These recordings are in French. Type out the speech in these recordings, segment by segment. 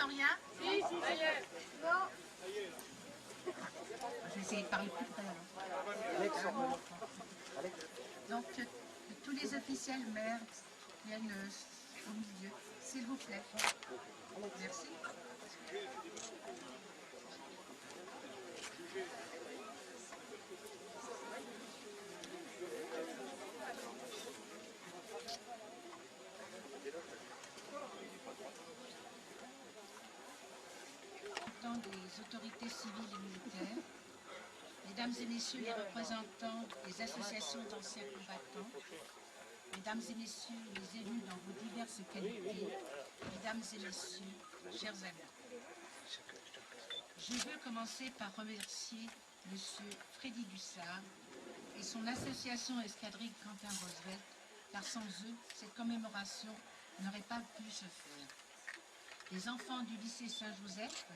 n'entends rien? Si, ça y est. Non. Je vais essayer de parler plus près alors. Donc, tous les officiels maires viennent au milieu, s'il vous plaît. Merci. Des autorités civiles et militaires, mesdames et messieurs les représentants des associations d'anciens combattants, mesdames et messieurs les élus dans vos diverses qualités, mesdames et messieurs, chers amis. Je veux commencer par remercier M. Freddy Dussard et son association Escadrille Quentin Roosevelt, car sans eux, cette commémoration n'aurait pas pu se faire. Les enfants du lycée Saint-Joseph,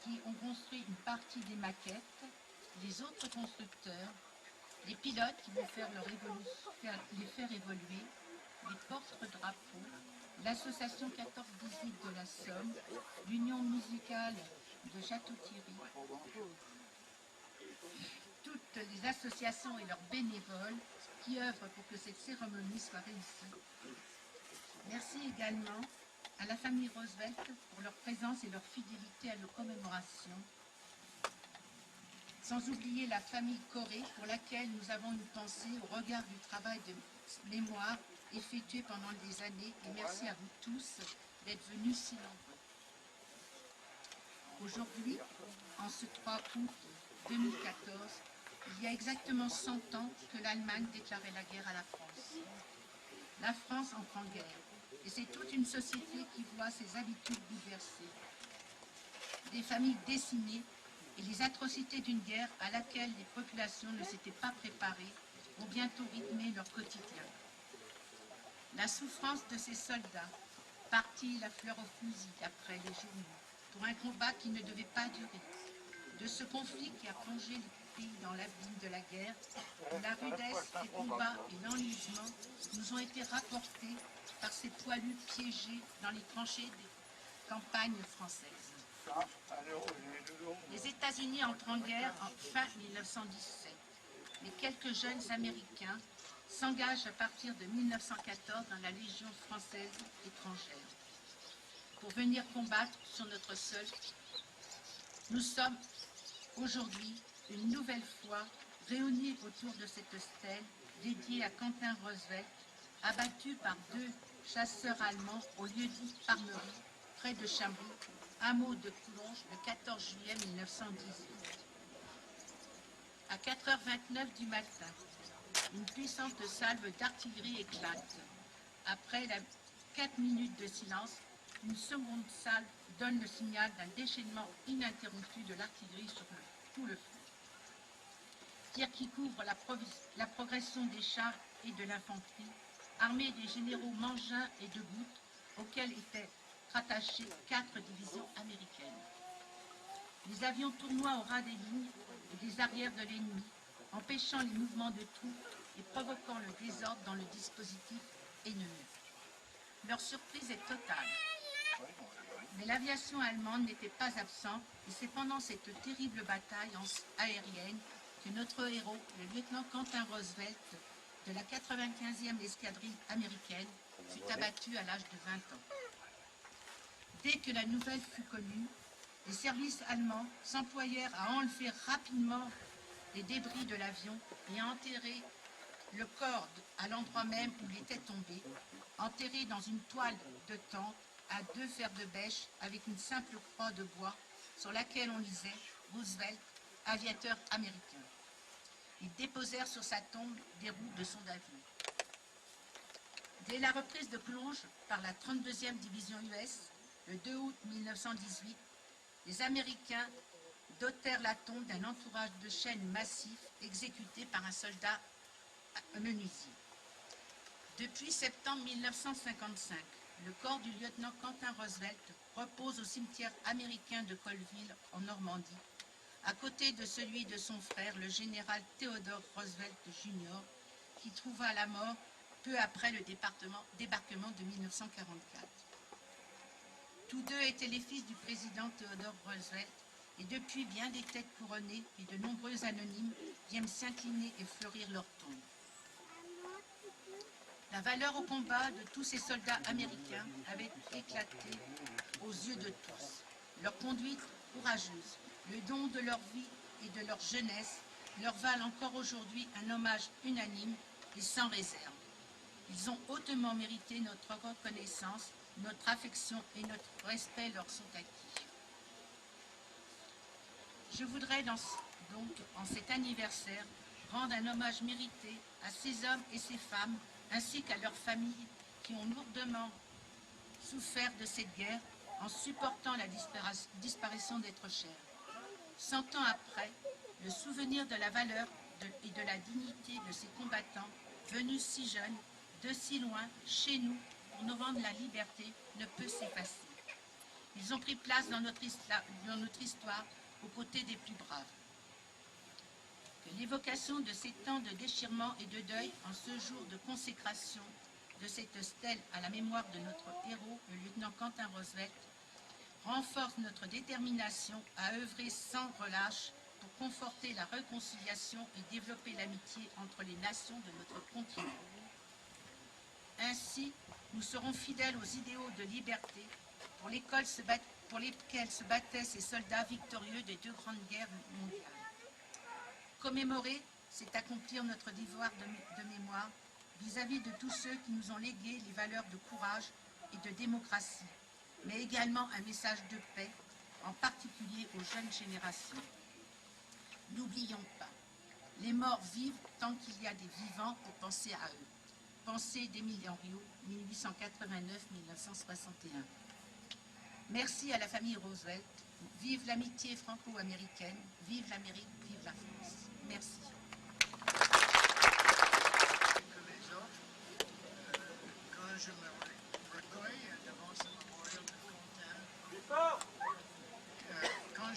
qui ont construit une partie des maquettes, les autres constructeurs, les pilotes qui vont faire les faire évoluer, les porte-drapeaux, l'association 14-18 de la Somme, l'union musicale de Château-Thierry, toutes les associations et leurs bénévoles qui œuvrent pour que cette cérémonie soit réussie. Merci également à la famille Roosevelt pour leur présence et leur fidélité à nos commémorations. Sans oublier la famille Corée pour laquelle nous avons une pensée au regard du travail de mémoire effectué pendant des années. Et merci à vous tous d'être venus si nombreux. Aujourd'hui, en ce 3 août 2014, il y a exactement 100 ans que l'Allemagne déclarait la guerre à la France. La France entre en guerre. Et c'est toute une société qui voit ses habitudes bouleversées. Des familles décimées et les atrocités d'une guerre à laquelle les populations ne s'étaient pas préparées vont bientôt rythmer leur quotidien. La souffrance de ces soldats, partis la fleur au fusil après les journaux, pour un combat qui ne devait pas durer, de ce conflit qui a plongé le pays dans l'abîme de la guerre, la rudesse des combats et l'enlisement nous ont été rapportés par ces poilus piégés dans les tranchées des campagnes françaises. Les États-Unis entrent en guerre en fin 1917. Les quelques jeunes Américains s'engagent à partir de 1914 dans la Légion française étrangère pour venir combattre sur notre sol. Nous sommes aujourd'hui une nouvelle fois réunis autour de cette stèle dédiée à Quentin Roosevelt, abattu par 2 chasseurs allemands au lieu-dit Parmery, près de Chambly, hameau de Coulonges, le 14 juillet 1918. À 4h29 du matin, une puissante salve d'artillerie éclate. Après 4 minutes de silence, une seconde salve donne le signal d'un déchaînement ininterrompu de l'artillerie sur tout le front. Tir qui couvre la progression des chars et de l'infanterie, armée des généraux Mangin et de Goutte, auxquels étaient rattachées 4 divisions américaines. Les avions tournoient au ras des lignes et des arrières de l'ennemi, empêchant les mouvements de troupes et provoquant le désordre dans le dispositif ennemi. Leur surprise est totale. Mais l'aviation allemande n'était pas absente et c'est pendant cette terrible bataille aérienne que notre héros, le lieutenant Quentin Roosevelt, de la 95e escadrille américaine, fut abattu à l'âge de 20 ans. Dès que la nouvelle fut connue, les services allemands s'employèrent à enlever rapidement les débris de l'avion et à enterrer le corps à l'endroit même où il était tombé, enterré dans une toile de tente à 2 fers de bêche avec une simple croix de bois sur laquelle on lisait « Roosevelt, aviateur américain ». Ils déposèrent sur sa tombe des roues de son avion. Dès la reprise de Coulonges par la 32e division US, le 2 août 1918, les Américains dotèrent la tombe d'un entourage de chaînes massif exécuté par un soldat menuisier. Depuis septembre 1955, le corps du lieutenant Quentin Roosevelt repose au cimetière américain de Colville, en Normandie, à côté de celui de son frère, le général Theodore Roosevelt Jr., qui trouva la mort peu après le débarquement de 1944. Tous deux étaient les fils du président Theodore Roosevelt, et depuis, bien des têtes couronnées et de nombreux anonymes viennent s'incliner et fleurir leur tombe. La valeur au combat de tous ces soldats américains avait éclaté aux yeux de tous. Leur conduite courageuse, le don de leur vie et de leur jeunesse leur valent encore aujourd'hui un hommage unanime et sans réserve. Ils ont hautement mérité notre reconnaissance, notre affection et notre respect leur sont acquis. Je voudrais donc, en cet anniversaire, rendre un hommage mérité à ces hommes et ces femmes, ainsi qu'à leurs familles qui ont lourdement souffert de cette guerre en supportant la disparition d'êtres chers. 100 ans après, le souvenir de la valeur et de la dignité de ces combattants, venus si jeunes, de si loin, chez nous, pour nous rendre la liberté, ne peut s'effacer. Ils ont pris place dans notre histoire aux côtés des plus braves. Que l'évocation de ces temps de déchirement et de deuil en ce jour de consécration de cette stèle à la mémoire de notre héros, le lieutenant Quentin Roosevelt, renforce notre détermination à œuvrer sans relâche pour conforter la réconciliation et développer l'amitié entre les nations de notre continent. Ainsi, nous serons fidèles aux idéaux de liberté pour lesquels se battaient ces soldats victorieux des deux grandes guerres mondiales. Commémorer, c'est accomplir notre devoir de mémoire vis-à-vis de tous ceux qui nous ont légué les valeurs de courage et de démocratie, mais également un message de paix, en particulier aux jeunes générations. N'oublions pas, les morts vivent tant qu'il y a des vivants pour penser à eux. Pensée d'Émile Henriot, 1889-1961. Merci à la famille Roosevelt. Vive l'amitié franco-américaine. Vive l'Amérique, vive la France. Merci. Quand je me recueille devant ce mémorial de Quentin, quand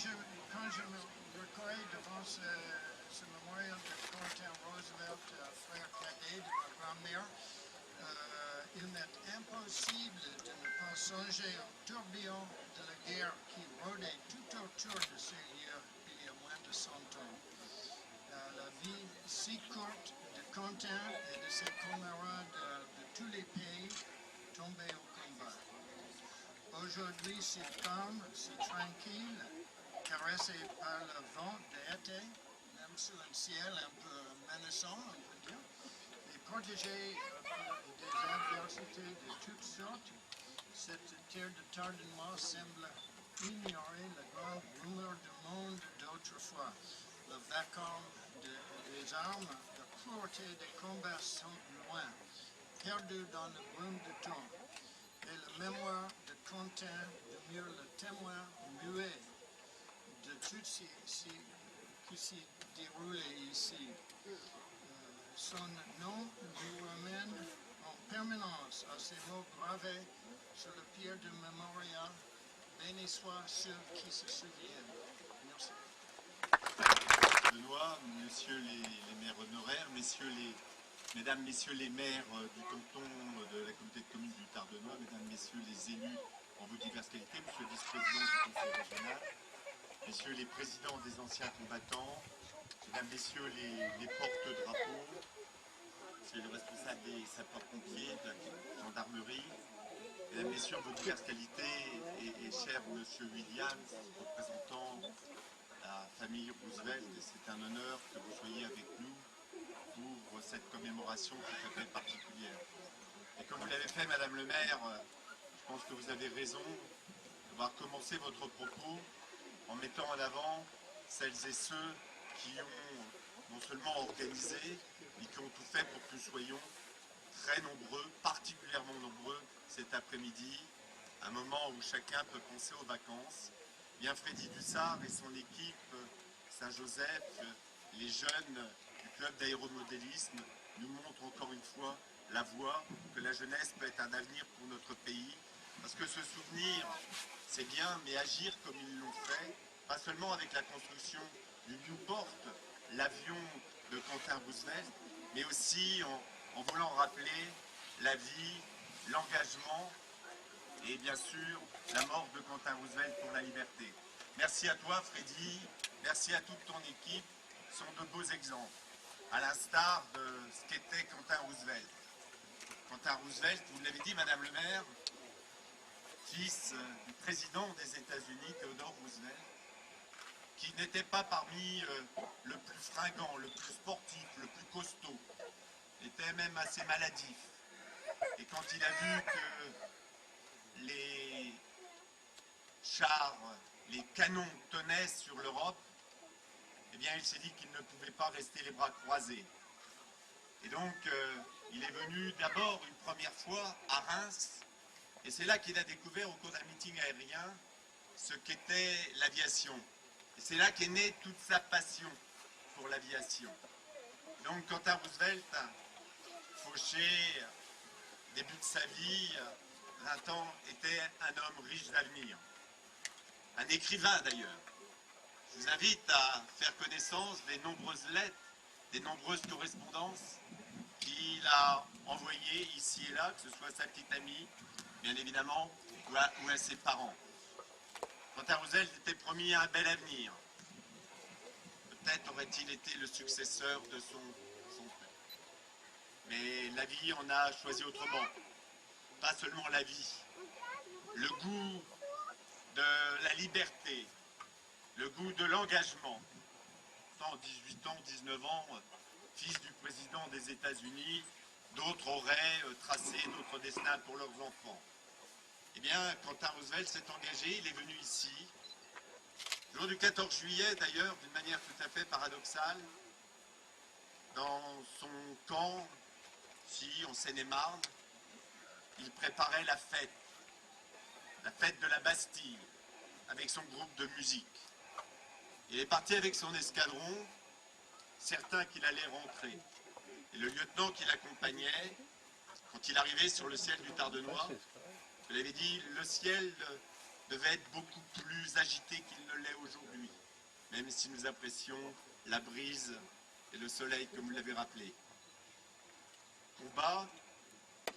je me recueille devant ce mémorial de Quentin Roosevelt, frère cadet de ma grand-mère, il m'est impossible de ne pas songer au tourbillon de la guerre qui rôdait tout autour de ces lieux il y a moins de 100 ans. La vie si courte de Quentin et de ses camarades de tous les pays tombés au combat. Aujourd'hui, si calme, si tranquille, caressé par le vent d'été, même sous un ciel un peu menaçant, on peut dire, et protégé des adversités de toutes sortes, cette terre de tardement semble ignorer la grande rumeur du monde d'autrefois. Le vacarme des armes, la cruauté des combats sont loin, perdus dans le brume de temps. Et la mémoire de Quentin demeure le témoin muet de tout ce qui s'est déroulé ici. Son nom nous ramène en permanence à ces mots gravés sur le pierre du mémorial. Béni soit ceux qui se souviennent. Merci. Benoît, messieurs les maires honoraires, mesdames, messieurs les maires du canton de la communauté de communes du Tardenois, mesdames, messieurs les élus en vos diverses qualités, monsieur le vice-président du conseil régional, messieurs les présidents des anciens combattants, mesdames, messieurs les porte-drapeaux, messieurs les responsables des sapeurs-pompiers, de la gendarmerie, mesdames, messieurs, en vos diverses qualités, et cher monsieur Williams, représentant la famille Roosevelt, et c'est un honneur que vous soyez avec nous pour cette commémoration tout à fait particulière. Et comme vous l'avez fait, Madame le maire, je pense que vous avez raison d'avoir commencé votre propos en mettant en avant celles et ceux qui ont non seulement organisé, mais qui ont tout fait pour que nous soyons très nombreux, particulièrement nombreux cet après-midi, un moment où chacun peut penser aux vacances. Bien Freddy Dussard et son équipe Saint-Joseph, les jeunes du club d'aéromodélisme nous montrent encore une fois la voie que la jeunesse peut être un avenir pour notre pays. Parce que se souvenir, c'est bien, mais agir comme ils l'ont fait, pas seulement avec la construction du Newport, l'avion de Quentin Roosevelt, mais aussi en voulant rappeler la vie, l'engagement et bien sûr la mort de Quentin Roosevelt pour la liberté. Merci à toi Freddy, merci à toute ton équipe, ce sont de beaux exemples, à l'instar de ce qu'était Quentin Roosevelt. Quentin Roosevelt, vous l'avez dit Madame le maire, fils du président des États-Unis, Theodore Roosevelt, qui n'était pas parmi le plus fringant, le plus sportif, le plus costaud, était même assez maladif. Et quand il a vu que les chars, les canons tenaient sur l'Europe, eh bien il s'est dit qu'il ne pouvait pas rester les bras croisés. Et donc il est venu d'abord une première fois à Reims, et c'est là qu'il a découvert au cours d'un meeting aérien ce qu'était l'aviation. Et c'est là qu'est née toute sa passion pour l'aviation. Donc Quentin Roosevelt, fauché, début de sa vie, 20 ans, était un homme riche d'avenir. Un écrivain d'ailleurs. Je vous invite à faire connaissance des nombreuses lettres, des nombreuses correspondances qu'il a envoyées ici et là, que ce soit à sa petite amie, bien évidemment, ou à ses parents. Quentin Roosevelt était promis un bel avenir. Peut-être aurait-il été le successeur de son père. Mais la vie en a choisi autrement. Pas seulement la vie. Le goût de la liberté, le goût de l'engagement. Tant 18 ans, 19 ans, fils du président des États-Unis, d'autres auraient tracé d'autres destins pour leurs enfants. Eh bien, Quentin Roosevelt s'est engagé, il est venu ici. Le jour du 14 juillet, d'ailleurs, d'une manière tout à fait paradoxale, dans son camp, ici, en Seine-et-Marne, il préparait la fête de la Bastille, avec son groupe de musique. Il est parti avec son escadron, certain qu'il allait rentrer. Et le lieutenant qui l'accompagnait, quand il arrivait sur le ciel du Tardenois, je l'avais dit, le ciel devait être beaucoup plus agité qu'il ne l'est aujourd'hui, même si nous apprécions la brise et le soleil, comme vous l'avez rappelé. Combat,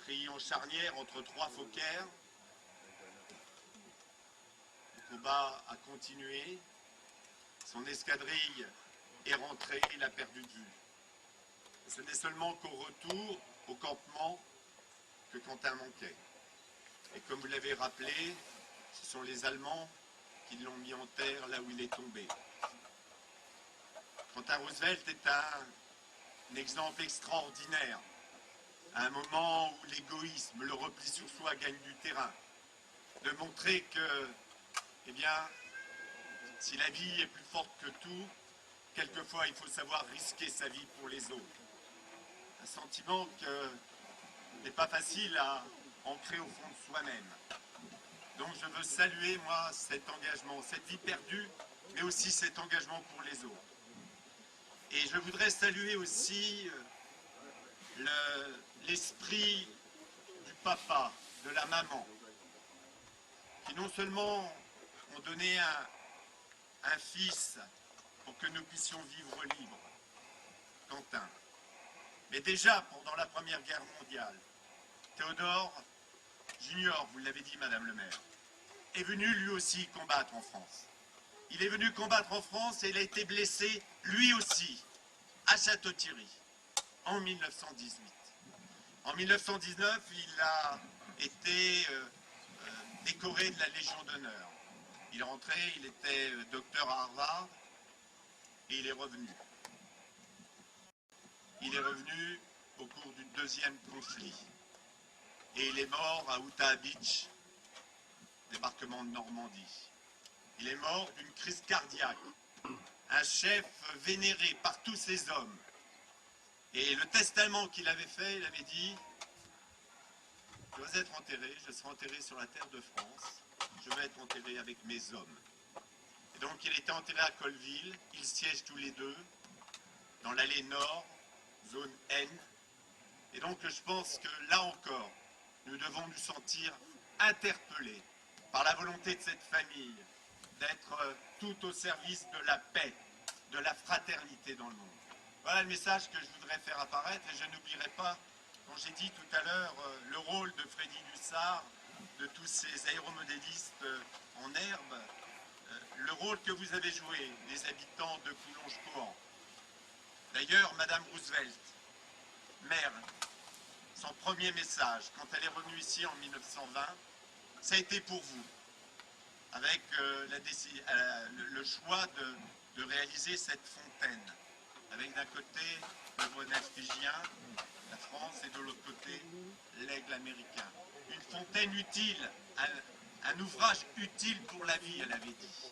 pris en charnière entre trois Fokkers. Le combat a continué. Son escadrille est rentrée, il a perdu de vue. Et ce n'est seulement qu'au retour, au campement, que Quentin manquait. Et comme vous l'avez rappelé, ce sont les Allemands qui l'ont mis en terre là où il est tombé. Quentin Roosevelt est un exemple extraordinaire, à un moment où l'égoïsme, le repli sur soi gagne du terrain, de montrer que, eh bien, si la vie est plus forte que tout, quelquefois il faut savoir risquer sa vie pour les autres. Un sentiment que n'est pas facile à ancrer au fond de soi-même. Donc je veux saluer, moi, cet engagement, cette vie perdue, mais aussi cet engagement pour les autres. Et je voudrais saluer aussi l'esprit du papa, de la maman, qui non seulement ont donné un fils pour que nous puissions vivre libres, Quentin, mais déjà pendant la Première Guerre mondiale, Théodore Junior, vous l'avez dit Madame le maire, est venu lui aussi combattre en France. Il est venu combattre en France et il a été blessé lui aussi à Château-Thierry en 1918. En 1919, il a été décoré de la Légion d'honneur. Il est rentré, il était docteur à Harvard et il est revenu. Il est revenu au cours du deuxième conflit. Et il est mort à Utah Beach, débarquement de Normandie. Il est mort d'une crise cardiaque. Un chef vénéré par tous ses hommes. Et le testament qu'il avait fait, il avait dit « Je vais être enterré, je serai enterré sur la terre de France, je vais être enterré avec mes hommes. » Et donc il était enterré à Colleville, ils siègent tous les deux, dans l'allée nord, zone N. Et donc je pense que là encore, nous devons nous sentir interpellés par la volonté de cette famille d'être tout au service de la paix, de la fraternité dans le monde. Voilà le message que je voudrais faire apparaître et je n'oublierai pas, quand j'ai dit tout à l'heure le rôle de Freddy Dussart de tous ces aéromodélistes en herbe, le rôle que vous avez joué, les habitants de Coulonges-Cohan. D'ailleurs, Madame Roosevelt, mère, son premier message, quand elle est revenue ici en 1920, ça a été pour vous, avec le choix de réaliser cette fontaine, avec d'un côté le bonnet phrygien, la France, et de l'autre côté l'aigle américain. Une fontaine utile, un ouvrage utile pour la vie, elle avait dit.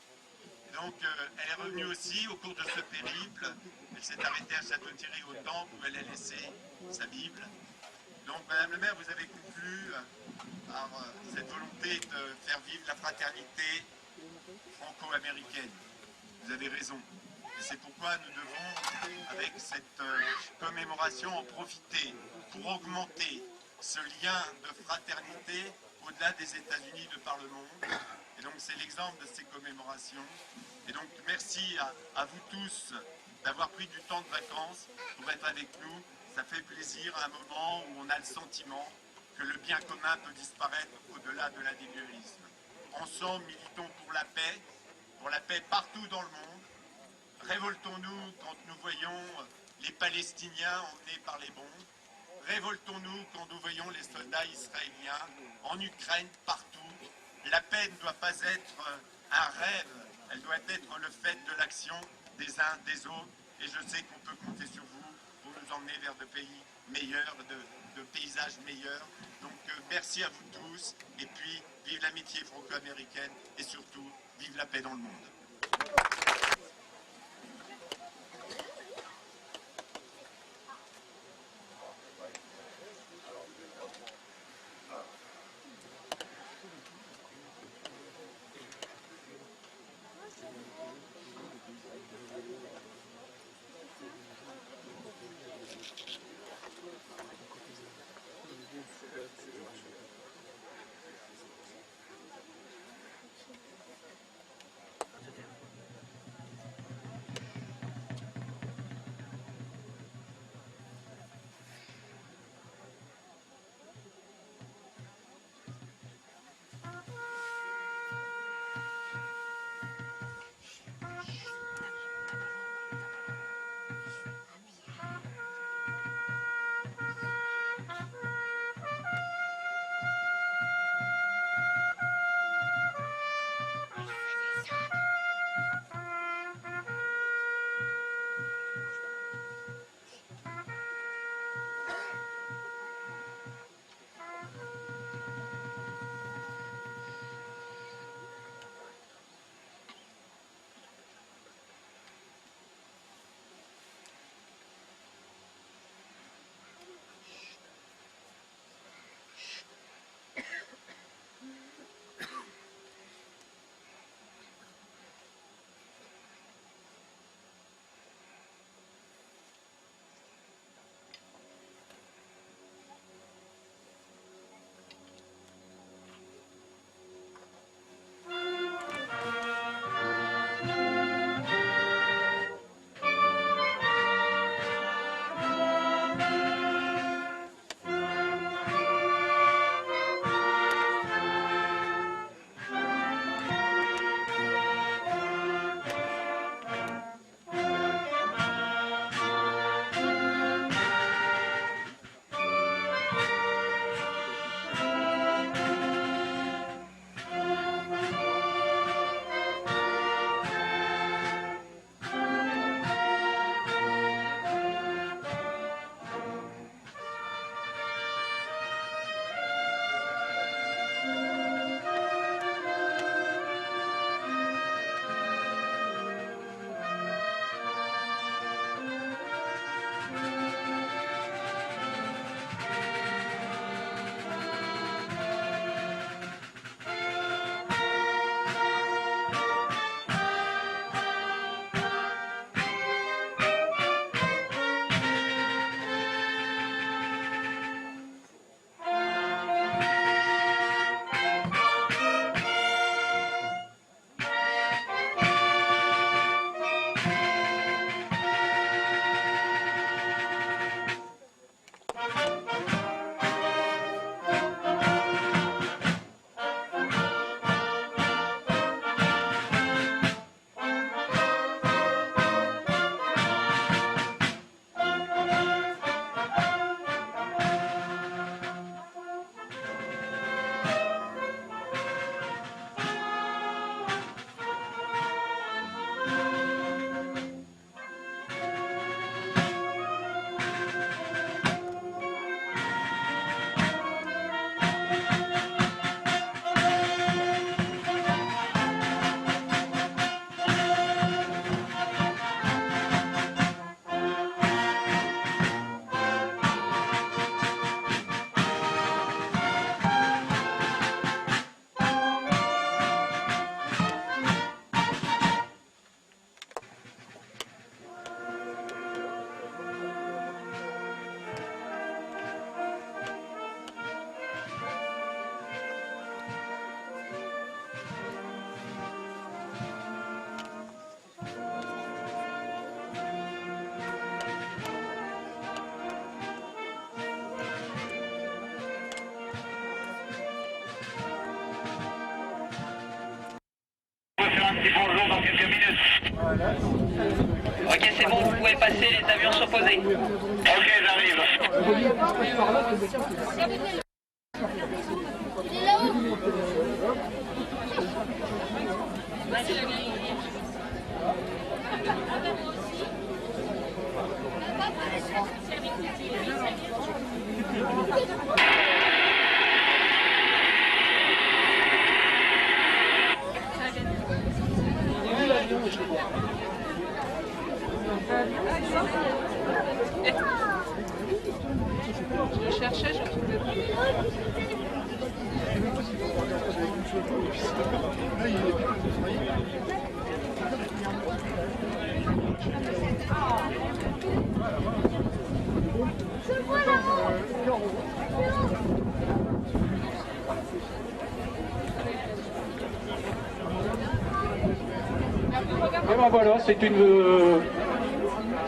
Et donc, elle est revenue aussi au cours de ce périple. Elle s'est arrêtée à Château-Thierry au temple où elle a laissé sa Bible. Donc, Madame le maire, vous avez conclu par cette volonté de faire vivre la fraternité franco-américaine. Vous avez raison. Et c'est pourquoi nous devons, avec cette commémoration, en profiter pour augmenter ce lien de fraternité au-delà des États-Unis de par le monde. Et donc c'est l'exemple de ces commémorations. Et donc merci à vous tous d'avoir pris du temps de vacances pour être avec nous. Ça fait plaisir à un moment où on a le sentiment que le bien commun peut disparaître au-delà de l'individualisme. Ensemble, militons pour la paix partout dans le monde. Révoltons-nous quand nous voyons les Palestiniens emmenés par les bombes. Révoltons-nous quand nous voyons les soldats israéliens en Ukraine, partout. La paix ne doit pas être un rêve, elle doit être le fait de l'action des uns des autres. Et je sais qu'on peut compter sur vous pour nous emmener vers de pays meilleurs, de paysages meilleurs. Donc merci à vous tous. Et puis, vive l'amitié franco-américaine et surtout, vive la paix dans le monde. petit bonjour dans quelques minutes. Ok, c'est bon, vous pouvez passer, les avions sont posés. Ok, j'arrive. Il est là-haut. Je cherchais, je trouvais pas. Je vois là-haut. Et ben voilà,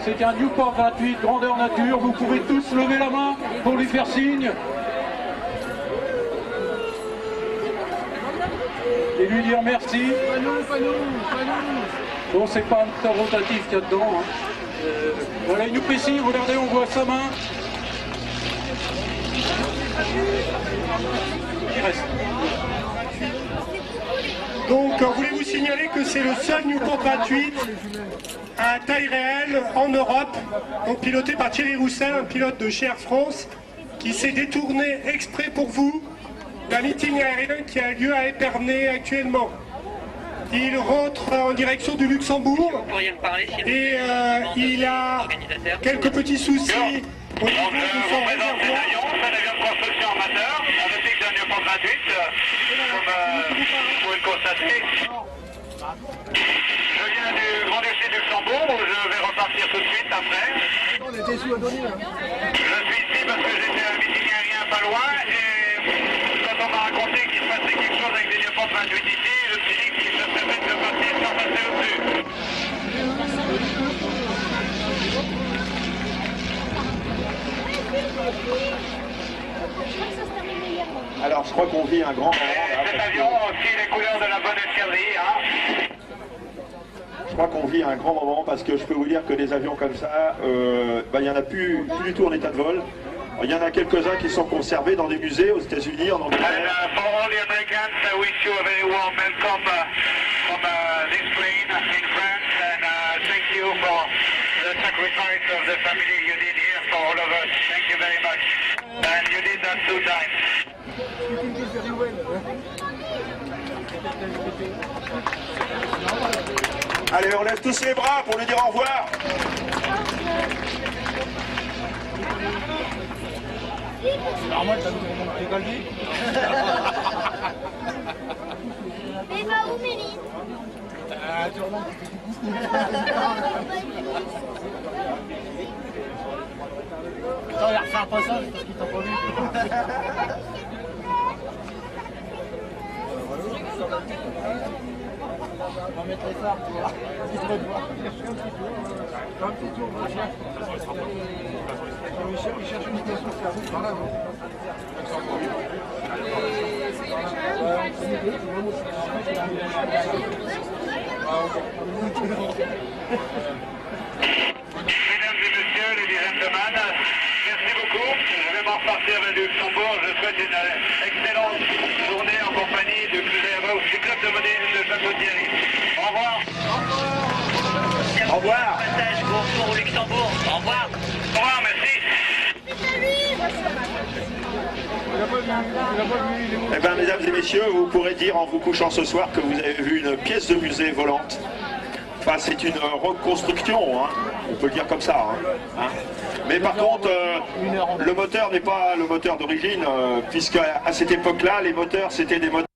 c'est un Newport 28, grandeur nature. Vous pouvez tous lever la main pour lui faire signe. Et lui dire merci. Bon, c'est pas un moteur rotatif qu'il y a dedans. Hein. Voilà, il nous fait signe, regardez, on voit sa main. Il reste. Donc, voulez-vous signaler que c'est le seul Newport 28 à taille réelle en Europe, donc piloté par Thierry Roussel, un pilote de chez Air France, qui s'est détourné exprès pour vous d'un meeting aérien qui a lieu à Épernay actuellement. Il rentre en direction du Luxembourg Vous pourriez me parler s'il vous et plaît, il a quelques petits soucis au niveau Donc, de je son vous présente les réservoir. avions, c'est un avion de construction amateur, avec un Newport 28, comme vous pouvez le constater. Je viens du Grand-Duché de Luxembourg, où je vais repartir tout de suite après. On a des sous à donner là. Je suis ici parce que j'étais à un meeting aérien pas loin, et quand on m'a raconté qu'il se passait quelque chose avec des Newport 28 ici, je me suis dit qu'il se serait fait de partir sans passer au-dessus. Alors je crois qu'on vit un grand moment là, Cet parce avion que- aussi les couleurs de la bonne escadrille, hein. je crois qu'on vit un grand moment parce que je peux vous dire que des avions comme ça, il n'y en a plus du tout en état de vol. Il y en a quelques-uns qui sont conservés dans des musées aux États-Unis, en And Angleterre. for all the Americans, I wish you a very warm welcome from this plane in France, and thank you for the sacrifice of the family you did here for all of us. Thank you very much. And you did that 2 times. Allez, on lève tous les bras pour lui dire au revoir. Mais va où, Méline? Attends, il va refaire un passage parce qu'il t'a pas vu. On va mettre les phares, tu vois. Il va te voir. Un petit tour, mon chien. Il cherche une station de service par là, non? Mesdames et messieurs, ladies and gentlemen, merci beaucoup. Je vais m'en repartir vers le Luxembourg. Je souhaite une excellente journée en compagnie du club de modèle de Château-Thierry. Au revoir. Au revoir. Passage, bon retour au Luxembourg. Au revoir. Au revoir, merci. Eh bien, mesdames et messieurs, vous pourrez dire en vous couchant ce soir que vous avez vu une pièce de musée volante. Enfin, c'est une reconstruction, hein. On peut le dire comme ça. Hein. Mais par contre, le moteur n'est pas le moteur d'origine, puisque à cette époque-là, les moteurs, c'était des moteurs